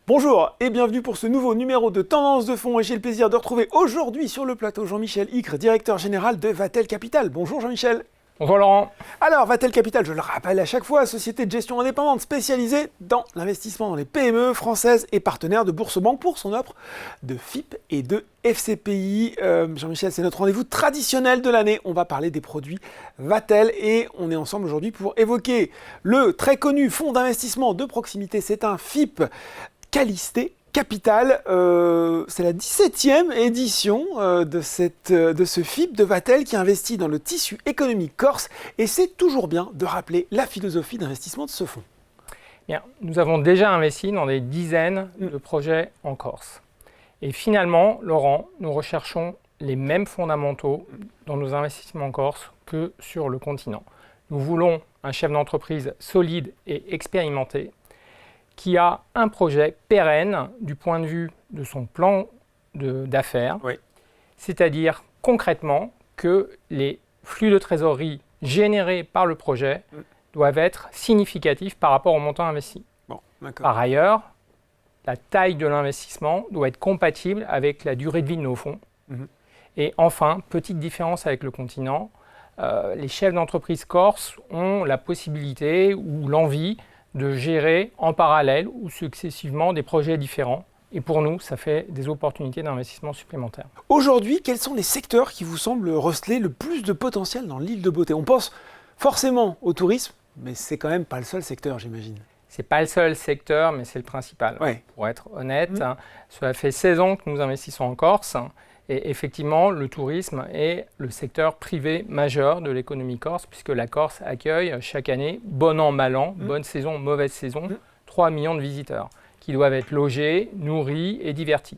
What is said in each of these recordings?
Bonjour et bienvenue pour ce nouveau numéro de Tendance de Fonds et j'ai le plaisir de retrouver aujourd'hui sur le plateau Jean-Michel Icre, directeur général de Vatel Capital. Bonjour Jean-Michel. Bonjour Laurent. Alors Vatel Capital, je le rappelle à chaque fois, société de gestion indépendante spécialisée dans l'investissement dans les PME françaises et partenaire de Boursorama pour son offre de FIP et de FCPI. Jean-Michel, c'est notre rendez-vous traditionnel de l'année. On va parler des produits Vatel et on est ensemble aujourd'hui pour évoquer le très connu fonds d'investissement de proximité. C'est un FIP Qualisté Capital, c'est la 17e édition de ce FIP de Vatel qui investit dans le tissu économique corse et c'est toujours bien de rappeler la philosophie d'investissement de ce fonds. Bien, nous avons déjà investi dans des dizaines de projets en Corse. Et finalement, Laurent, nous recherchons les mêmes fondamentaux dans nos investissements en Corse que sur le continent. Nous voulons un chef d'entreprise solide et expérimenté qui a un projet pérenne du point de vue de son plan d'affaires, oui. C'est-à-dire concrètement que les flux de trésorerie générés par le projet doivent être significatifs par rapport au montant investi. Bon, par ailleurs, la taille de l'investissement doit être compatible avec la durée de vie de nos fonds. Et enfin, petite différence avec le continent, les chefs d'entreprise corse ont la possibilité ou l'envie de gérer en parallèle ou successivement des projets différents. Et pour nous, ça fait des opportunités d'investissement supplémentaires. Aujourd'hui, quels sont les secteurs qui vous semblent receler le plus de potentiel dans l'île de Beauté? On pense forcément au tourisme, mais c'est quand même pas le seul secteur, j'imagine. C'est pas le seul secteur, mais c'est le principal. Ouais. Pour être honnête, cela fait 16 ans que nous investissons en Corse. Et effectivement, le tourisme est le secteur privé majeur de l'économie corse, puisque la Corse accueille chaque année, bon an, mal an, bonne saison, mauvaise saison, 3 millions de visiteurs qui doivent être logés, nourris et divertis.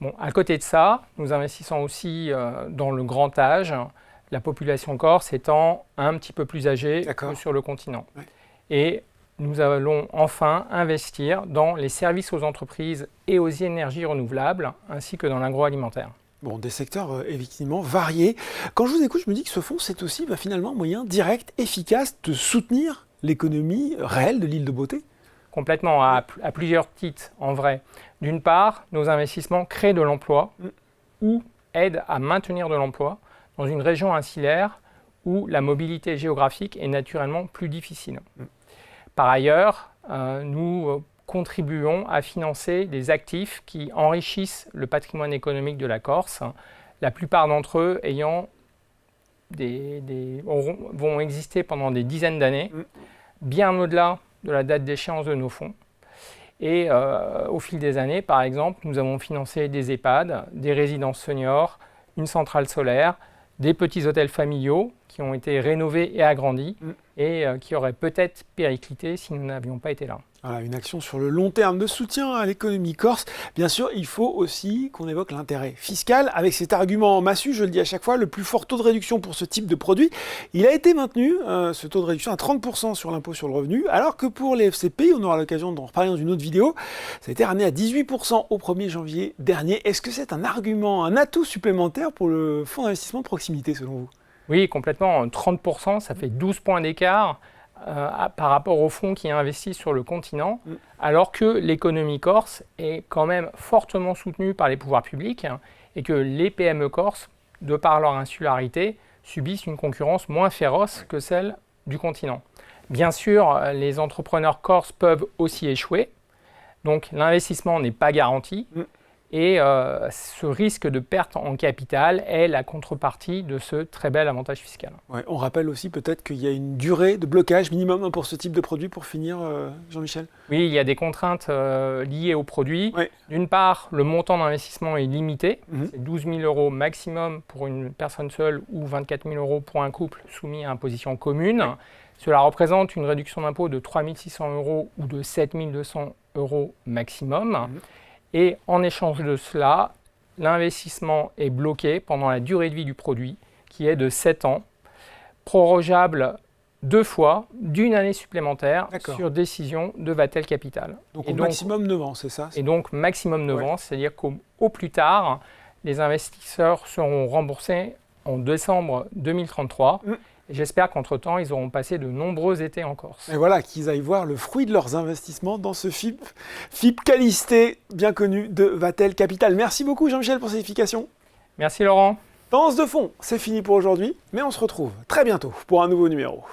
Bon, à côté de ça, nous investissons aussi dans le grand âge, la population corse étant un petit peu plus âgée que sur le continent. Ouais. Et nous allons enfin investir dans les services aux entreprises et aux énergies renouvelables, ainsi que dans l'agroalimentaire. Bon, des secteurs effectivement variés. Quand je vous écoute, je me dis que ce fonds, c'est aussi finalement un moyen direct, efficace de soutenir l'économie réelle de l'île de Beauté. Complètement, à plusieurs titres en vrai. D'une part, nos investissements créent de l'emploi ou aident à maintenir de l'emploi dans une région insulaire où la mobilité géographique est naturellement plus difficile. Par ailleurs, nous contribuons à financer des actifs qui enrichissent le patrimoine économique de la Corse, la plupart d'entre eux vont exister pendant des dizaines d'années, bien au-delà de la date d'échéance de nos fonds. Et au fil des années, par exemple, nous avons financé des EHPAD, des résidences seniors, une centrale solaire, des petits hôtels familiaux qui ont été rénovés et agrandis et qui auraient peut-être périclité si nous n'avions pas été là. Voilà, une action sur le long terme de soutien à l'économie corse. Bien sûr, il faut aussi qu'on évoque l'intérêt fiscal. Avec cet argument massu, je le dis à chaque fois, le plus fort taux de réduction pour ce type de produit, il a été maintenu, ce taux de réduction à 30% sur l'impôt sur le revenu, alors que pour les FCPI, on aura l'occasion d'en reparler dans une autre vidéo, ça a été ramené à 18% au 1er janvier dernier. Est-ce que c'est un argument, un atout supplémentaire pour le fonds d'investissement de proximité, selon vous? Oui, complètement. 30%, ça fait 12 points d'écart par rapport au fonds qui est investi sur le continent, alors que l'économie corse est quand même fortement soutenue par les pouvoirs publics et que les PME corses, de par leur insularité, subissent une concurrence moins féroce que celle du continent. Bien sûr, les entrepreneurs corses peuvent aussi échouer, donc l'investissement n'est pas garanti. Et ce risque de perte en capital est la contrepartie de ce très bel avantage fiscal. Ouais, on rappelle aussi peut-être qu'il y a une durée de blocage minimum pour ce type de produit pour finir, Jean-Michel? Oui, il y a des contraintes liées au produit. Ouais. D'une part, le montant d'investissement est limité. C'est 12 000 euros maximum pour une personne seule ou 24 000 euros pour un couple soumis à imposition commune. Ouais. Cela représente une réduction d'impôt de 3 600 euros ou de 7 200 euros maximum. Et en échange de cela, l'investissement est bloqué pendant la durée de vie du produit, qui est de 7 ans, prorogeable 2 fois d'une année supplémentaire sur décision de Vatel Capital. Donc maximum 9 ans, c'est ça? Et donc maximum 9 ans, c'est-à-dire qu'au plus tard, les investisseurs seront remboursés en décembre 2033 Et j'espère qu'entre-temps, ils auront passé de nombreux étés en Corse. Et voilà, qu'ils aillent voir le fruit de leurs investissements dans ce FIP Qualisté, bien connu de Vatel Capital. Merci beaucoup Jean-Michel pour ces explications. Merci Laurent. Tendance de fond, c'est fini pour aujourd'hui, mais on se retrouve très bientôt pour un nouveau numéro.